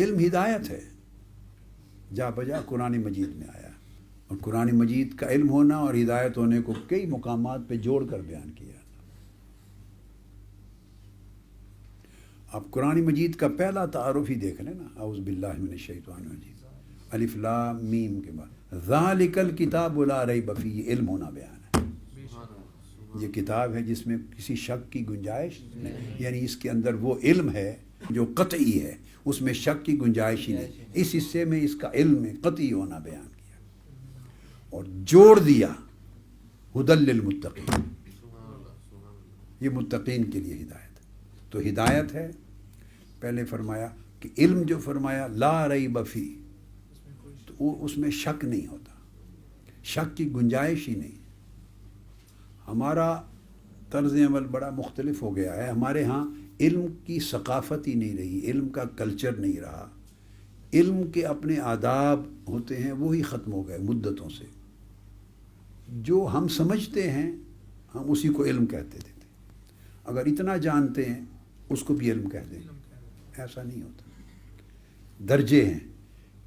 علم ہدایت ہے، جا بجا قرآن مجید میں آیا، اور قرآن مجید کا علم ہونا اور ہدایت ہونے کو کئی مقامات پہ جوڑ کر بیان کیا۔ آپ قرآن مجید کا پہلا تعارف ہی دیکھ لیں نا، اعوذ باللہ من الشیطان الرجیم، الف لام میم کے بعد ذالک الکتاب لا ریب فیہ، علم ہونا بیان ہے۔ یہ کتاب ہے جس میں کسی شک کی گنجائش نہیں، یعنی اس کے اندر وہ علم ہے جو قطعی ہے، اس میں شک کی گنجائش ہی نہیں۔ اس حصے میں اس کا علم قطعی ہونا بیان کیا اور جوڑ دیا ہدی للمتقین، یہ متقین کے لیے ہدایت۔ تو ہدایت ہے، پہلے فرمایا کہ علم جو فرمایا لا ریب فیہ، تو اس میں شک نہیں ہوتا، شک کی گنجائش ہی نہیں۔ ہمارا طرز عمل بڑا مختلف ہو گیا ہے، ہمارے ہاں علم کی ثقافت ہی نہیں رہی، علم کا کلچر نہیں رہا، علم کے اپنے آداب ہوتے ہیں وہی ختم ہو گئے مدتوں سے۔ جو ہم سمجھتے ہیں ہم اسی کو علم کہتے تھے، اگر اتنا جانتے ہیں اس کو بھی علم کہتے ہیں، ایسا نہیں ہوتا۔ درجے ہیں،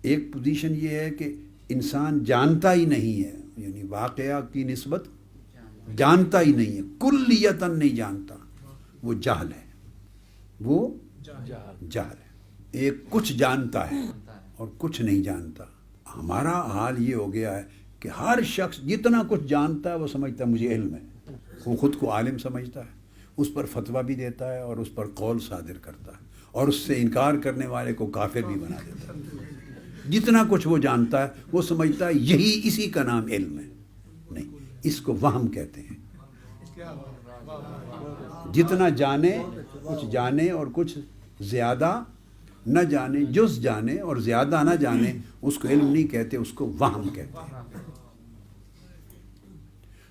ایک پوزیشن یہ ہے کہ انسان جانتا ہی نہیں ہے، یعنی واقعہ کی نسبت جانتا ہی نہیں ہے، کلیتاً نہیں جانتا، وہ جہل ہے، وہ جہل ہے۔ ایک کچھ جانتا ہے اور کچھ نہیں جانتا۔ ہمارا حال یہ ہو گیا ہے کہ ہر شخص جتنا کچھ جانتا ہے وہ سمجھتا ہے مجھے علم ہے، وہ خود کو عالم سمجھتا ہے، اس پر فتویٰ بھی دیتا ہے اور اس پر قول صادر کرتا ہے، اور اس سے انکار کرنے والے کو کافر بھی بنا دیتا ہے۔ جتنا کچھ وہ جانتا ہے وہ سمجھتا ہے یہی اسی کا نام علم ہے۔ نہیں، اس کو وہم کہتے ہیں۔ جتنا جانے، کچھ جانے اور کچھ زیادہ نہ جانے، جز جانے اور زیادہ نہ جانے، اس کو علم نہیں کہتے، اس کو وہم کہتے ہیں۔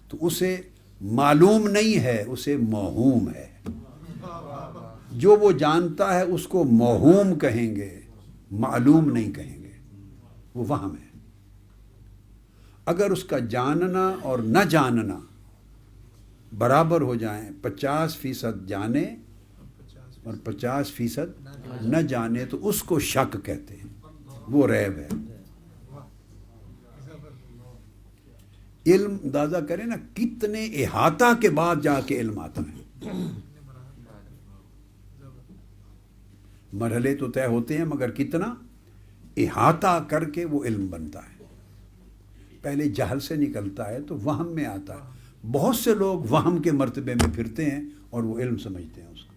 تو اسے معلوم نہیں ہے، اسے موہوم ہے۔ جو وہ جانتا ہے اس کو موہوم کہیں گے، معلوم نہیں کہیں گے، وہ وہم ہے۔ اگر اس کا جاننا اور نہ جاننا برابر ہو جائیں، 50% جانے اور 50% نہ جانے، تو اس کو شک کہتے ہیں، وہ ریب ہے۔ علم اندازہ کریں نا کتنے احاطہ کے بعد جا کے علم آتا ہے۔ مرحلے تو طے ہوتے ہیں مگر کتنا احاطہ کر کے وہ علم بنتا ہے۔ پہلے جہل سے نکلتا ہے تو وہم میں آتا ہے۔ بہت سے لوگ وہم کے مرتبے میں پھرتے ہیں اور وہ علم سمجھتے ہیں اس کو۔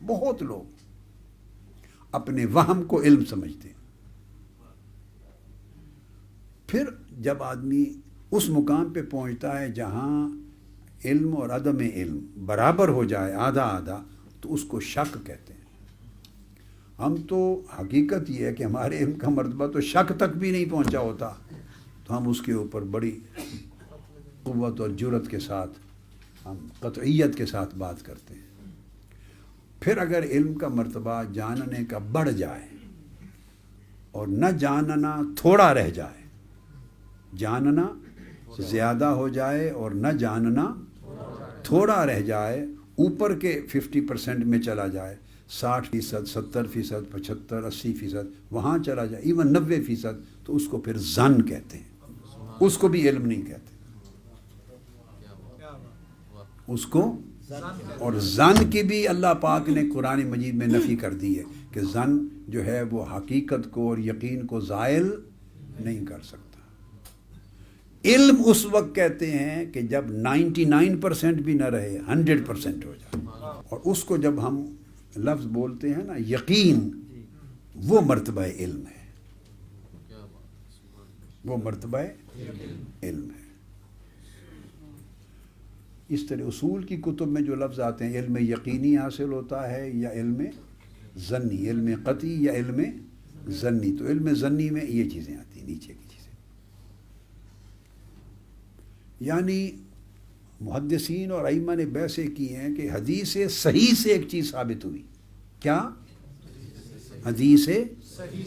بہت لوگ اپنے وہم کو علم سمجھتے ہیں۔ پھر جب آدمی اس مقام پہ پہنچتا ہے جہاں علم اور عدم علم برابر ہو جائے، آدھا آدھا، تو اس کو شک کہتے ہیں۔ ہم تو حقیقت یہ ہے کہ ہمارے علم کا مرتبہ تو شک تک بھی نہیں پہنچا ہوتا، تو ہم اس کے اوپر بڑی قوت اور جرأت کے ساتھ، ہم قطعیت کے ساتھ بات کرتے ہیں۔ پھر اگر علم کا مرتبہ جاننے کا بڑھ جائے اور نہ جاننا تھوڑا رہ جائے، جاننا زیادہ ہو جائے اور نہ جاننا تھوڑا رہ جائے، اوپر کے 50% میں چلا جائے، 60%، 70%، 75%، 80%، وہاں چلا جائے، ایون 90%، تو اس کو پھر ظن کہتے ہیں، اس کو بھی علم نہیں کہتے، اس کو۔ اور ظن کی بھی اللہ پاک نے قرآن مجید میں نفی کر دی ہے کہ ظن جو ہے وہ حقیقت کو اور یقین کو زائل نہیں کر سکتا۔ علم اس وقت کہتے ہیں کہ جب 99% بھی نہ رہے، 100% ہو جائے، اور اس کو جب ہم لفظ بولتے ہیں نا یقین، وہ مرتبہ علم ہے، وہ مرتبہ علم ہے۔ اس طرح اصول کی کتب میں جو لفظ آتے ہیں، علم یقینی حاصل ہوتا ہے یا علم ظنی، علم قطعی یا علم ظنی، تو علم ظنی میں یہ چیزیں آتی ہیں، نیچے کی چیزیں۔ یعنی محدثین اور ائمہ نے بحثیں کی ہیں کہ حدیث صحیح سے ایک چیز ثابت ہوئی، کیا؟ حدیث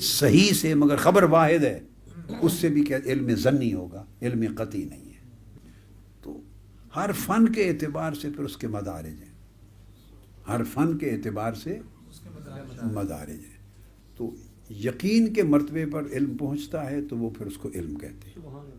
صحیح سے، مگر خبر واحد ہے، اس سے بھی کیا علم ظنی ہوگا، علم قطعی نہیں ہے۔ تو ہر فن کے اعتبار سے پھر اس کے مدارج ہیں، ہر فن کے اعتبار سے مدارج ہیں۔ تو یقین کے مرتبے پر علم پہنچتا ہے تو وہ پھر اس کو علم کہتے ہیں.